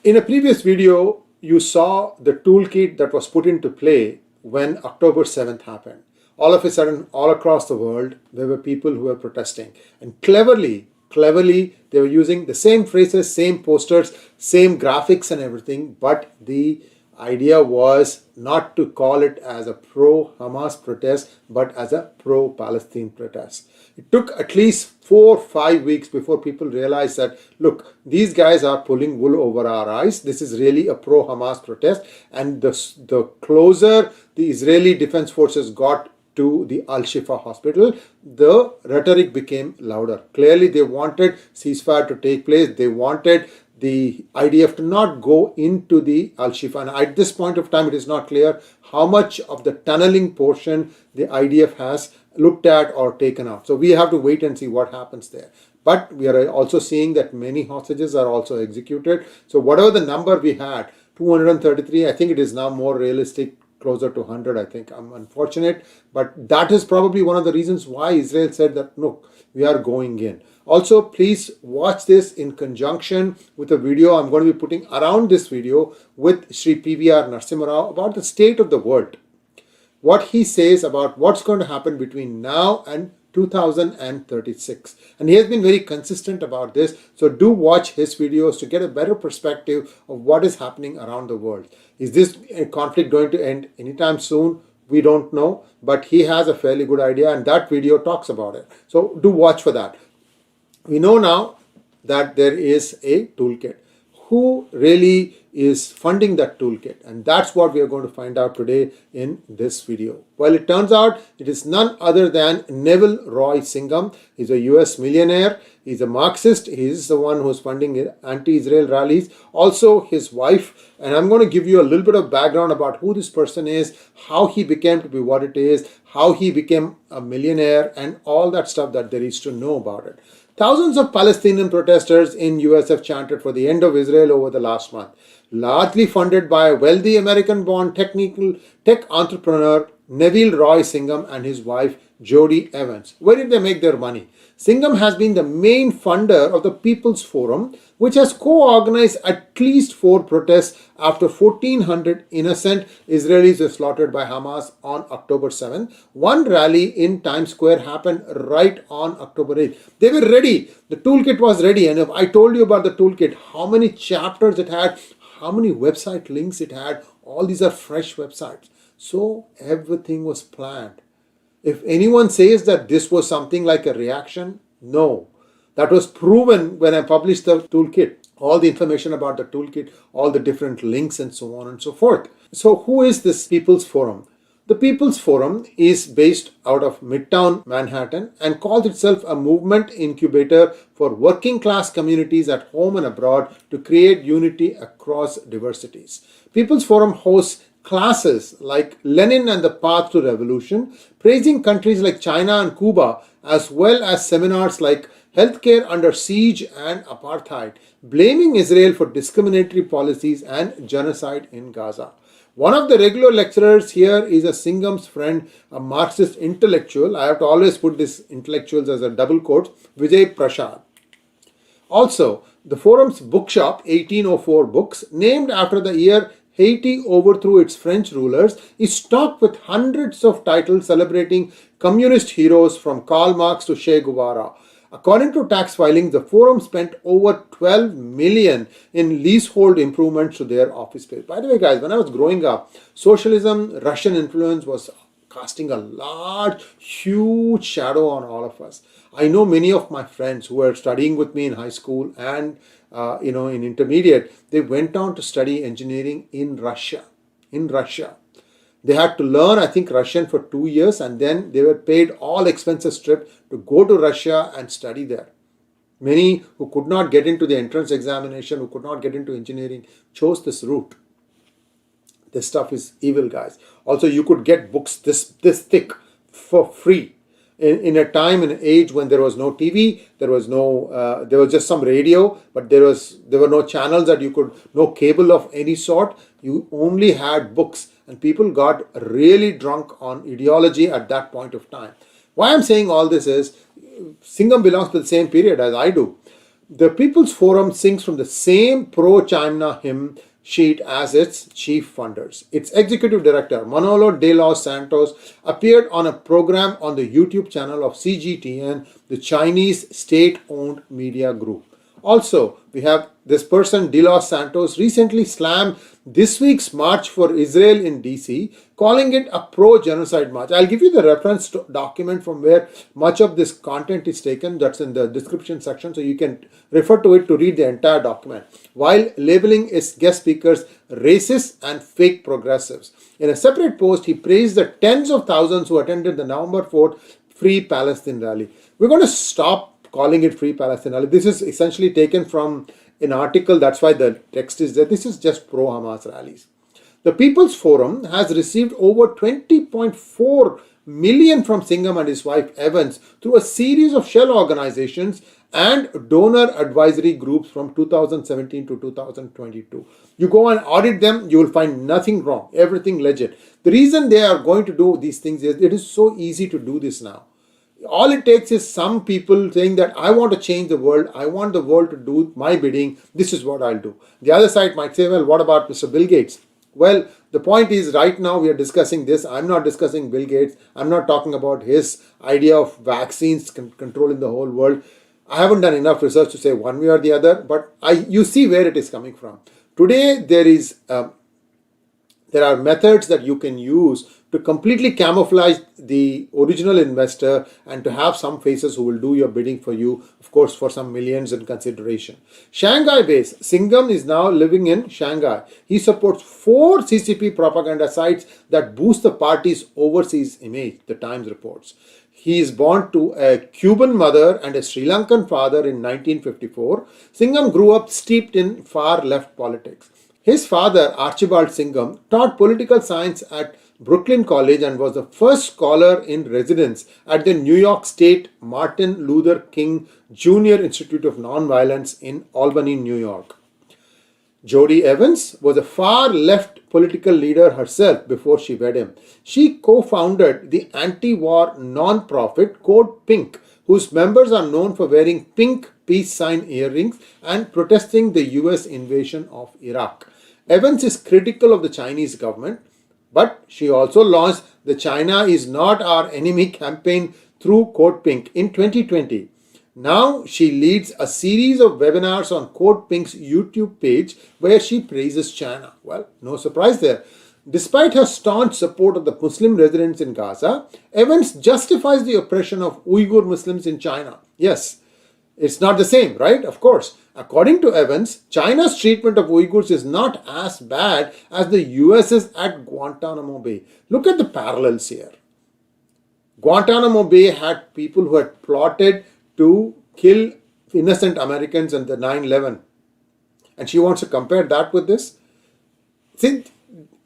In a previous video, you saw the toolkit that was put into play when October 7th happened. All of a sudden, all across the world, there were people who were protesting. And cleverly, they were using the same phrases, same posters, same graphics and everything. But the idea was not to call it as a pro-Hamas protest, but as a pro-Palestine protest. It took at least 4 or 5 weeks before people realized that, look, these guys are pulling wool over our eyes. This is really a pro-Hamas protest. And the closer the Israeli Defense Forces got to the Al-Shifa hospital, the rhetoric became louder. Clearly, they wanted ceasefire to take place. They wanted the IDF to not go into the Al-Shifa. And at this point of time, it is not clear how much of the tunneling portion the IDF has looked at or taken out. So we have to wait and see what happens there. But we are also seeing that many hostages are also executed. So whatever the number we had, 233, I think it is now more realistic, closer to 100, I think. I'm unfortunate, but that is probably one of the reasons why Israel said that, look, we are going in. Also, please watch this in conjunction with a video I'm going to be putting around this video with Sree Iyer App about the state of the world. What he says about what's going to happen between now and 2036. And he has been very consistent about this. So do watch his videos to get a better perspective of what is happening around the world. Is this conflict going to end anytime soon? We don't know, but he has a fairly good idea and that video talks about it. So do watch for that. We know now that there is a toolkit. Who really is funding that toolkit? And that's what we are going to find out today in this video. Well, it turns out it is none other than 𝗣𝗚 𝗏𝗏. He's a US millionaire. He's a Marxist. He's the one who's funding anti-Israel rallies. Also his wife. And I'm going to give you a little bit of background about who this person is, how he became to be what it is, how he became a millionaire, and all that stuff that there is to know about it. Thousands of Palestinian protesters in US have chanted for the end of Israel over the last month, largely funded by a wealthy American-born tech entrepreneur 𝗣𝗚 𝗏𝗏 and his wife Jody Evans. Where did they make their money? Singham has been the main funder of the People's Forum, which has co-organized at least 4 protests after 1,400 innocent Israelis were slaughtered by Hamas on October 7th. One rally in Times Square happened right on October 8th. They were ready. The toolkit was ready. And if I told you about the toolkit, how many chapters it had, how many website links it had, all these are fresh websites. So everything was planned. If anyone says that this was something like a reaction, no. That was proven when I published the toolkit. All the information about the toolkit, all the different links and so on and so forth. So who is this People's Forum? The People's Forum is based out of Midtown Manhattan and calls itself a movement incubator for working class communities at home and abroad to create unity across diversities. People's Forum hosts classes like Lenin and the Path to Revolution, praising countries like China and Cuba, as well as seminars like Healthcare Under Siege and Apartheid, blaming Israel for discriminatory policies and genocide in Gaza. One of the regular lecturers here is a Singham's friend, a Marxist intellectual. I have to always put these intellectuals as a double quote, 𝗣𝗽𝗍 𝗏𝗏. Also, the forum's bookshop, 1804 Books, named after the year Haiti overthrew its French rulers, is stocked with hundreds of titles celebrating communist heroes from Karl Marx to Che Guevara. According to tax filings, the forum spent over 12 million in leasehold improvements to their office space. By the way, guys, when I was growing up, socialism, Russian influence was casting a large, huge shadow on all of us. I know many of my friends who were studying with me in high school and in intermediate, they went on to study engineering in Russia. They had to learn, I think, Russian for 2 years, and then they were paid all expenses trip to go to Russia and study there. Many who could not get into the entrance examination, who could not get into engineering, chose this route. This stuff is evil, guys. Also, you could get books this thick for free. In a time and age when there was no TV, there was just some radio, but there were no channels that you could, no cable of any sort. You only had books, and people got really drunk on ideology at that point of time. Why I'm saying all this is, Singham belongs to the same period as I do. The People's Forum sings from the same pro-China hymn sheet as its chief funders. Its executive director, Manolo de los Santos, appeared on a program on the YouTube channel of CGTN, the Chinese state-owned media group. Also, we have this person, De Los Santos, recently slammed this week's march for Israel in DC, calling it a pro-genocide march. I'll give you the reference document from where much of this content is taken. That's in the description section, so you can refer to it to read the entire document, while labeling its guest speakers racist and fake progressives. In a separate post, he praised the tens of thousands who attended the November 4th Free Palestine rally. We're going to stop calling it Free Palestine rally. This is essentially taken from an article, that's why the text is there. This is just pro-Hamas rallies. The People's Forum has received over 20.4 million from Singham and his wife Evans through a series of shell organizations and donor advisory groups from 2017 to 2022. You go and audit them, you will find nothing wrong, everything legit. The reason they are going to do these things is it is so easy to do this now. All it takes is some people saying that I want to change the world, I want the world to do my bidding, this is what I'll do. The other side might say, well, what about Mr. Bill Gates? Well, the point is right now we are discussing this. I'm not discussing Bill Gates. I'm not talking about his idea of vaccines controlling the whole world. I haven't done enough research to say one way or the other, but you see where it is coming from. Today there are methods that you can use to completely camouflage the original investor and to have some faces who will do your bidding for you, of course, for some millions in consideration. Shanghai-based, Singham is now living in Shanghai. He supports 4 CCP propaganda sites that boost the party's overseas image, the Times reports. He is born to a Cuban mother and a Sri Lankan father in 1954. Singham grew up steeped in far-left politics. His father, Archibald Singham, taught political science at Brooklyn College and was the first scholar in residence at the New York State Martin Luther King Jr. Institute of Nonviolence in Albany, New York. Jodie Evans was a far-left political leader herself before she wed him. She co-founded the anti-war non-profit Code Pink, whose members are known for wearing pink peace sign earrings and protesting the US invasion of Iraq. Evans is critical of the Chinese government, but she also launched the China is not our enemy campaign through Code Pink in 2020. Now she leads a series of webinars on Code Pink's YouTube page where she praises China. Well, no surprise there. Despite her staunch support of the Muslim residents in Gaza, Evans justifies the oppression of Uyghur Muslims in China. Yes, it's not the same, right? Of course. According to Evans, China's treatment of Uyghurs is not as bad as the US's at Guantanamo Bay. Look at the parallels here. Guantanamo Bay had people who had plotted to kill innocent Americans in the 9/11. And she wants to compare that with this. See,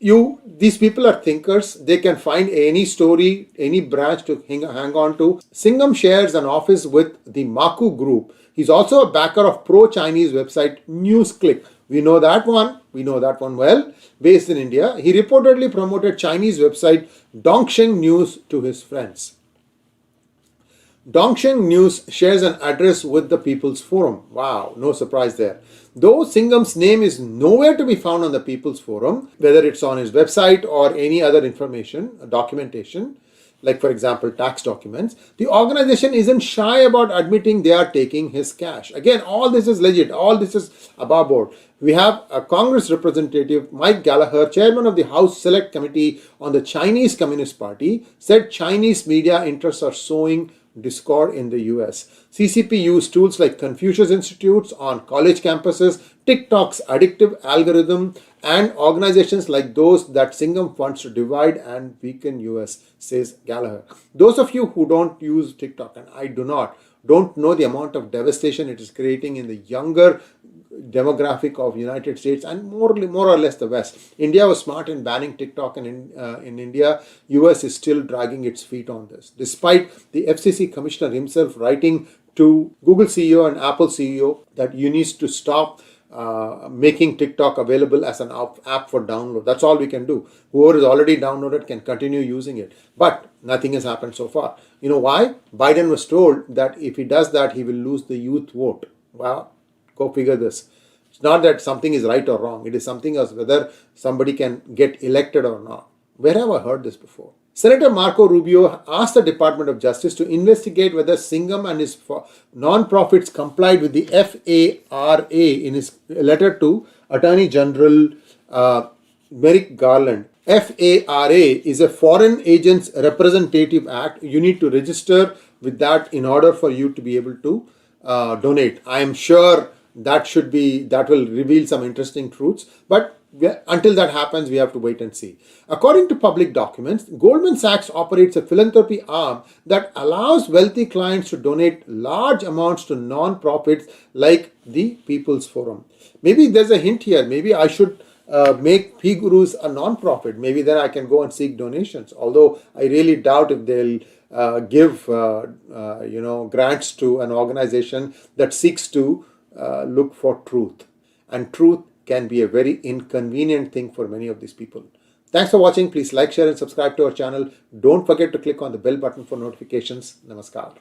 these people are thinkers. They can find any story, any branch to hang on to. Singham shares an office with the Maku Group. He's also a backer of pro-Chinese website NewsClick. We know that one well. Based in India, he reportedly promoted Chinese website Dongsheng News to his friends. Dongsheng News shares an address with the People's Forum. Wow, no surprise there. Though Singham's name is nowhere to be found on the People's Forum, whether it's on his website or any other information, documentation, like for example tax documents, the organization isn't shy about admitting they are taking his cash. Again, all this is legit, all this is above board. We have a Congress representative, Mike Gallagher, chairman of the House Select Committee on the Chinese Communist Party, said Chinese media interests are sowing discord in the US. CCP used tools like Confucius Institutes on college campuses, TikTok's addictive algorithm, and organizations like those that Singham funds to divide and weaken US, says Gallagher. Those of you who don't use TikTok, and I don't know the amount of devastation it is creating in the younger demographic of United States and more or less the West. India was smart in banning TikTok, and in India, US is still dragging its feet on this. Despite the FCC commissioner himself writing to Google CEO and Apple CEO that you need to stop making TikTok available as an app for download. That's all we can do. Whoever is already downloaded can continue using it. But nothing has happened so far. You know why? Biden was told that if he does that, he will lose the youth vote. Well, go figure this. It's not that something is right or wrong. It is something as whether somebody can get elected or not. Where have I heard this before? Senator Marco Rubio asked the Department of Justice to investigate whether Singham and his non-profits complied with the FARA in his letter to Attorney General Merrick Garland. FARA is a Foreign Agents Representative Act. You need to register with that in order for you to be able to donate. I am sure that will reveal some interesting truths, but until that happens, we have to wait and see. According to public documents, Goldman Sachs operates a philanthropy arm that allows wealthy clients to donate large amounts to non-profits like the People's Forum. Maybe there's a hint here. Maybe I should make P-Gurus a non-profit. Maybe then I can go and seek donations. Although I really doubt if they'll give grants to an organization that seeks to look for truth. And truth can be a very inconvenient thing for many of these people. Thanks for watching. Please like, share and subscribe to our channel. Don't forget to click on the bell button for notifications. Namaskar.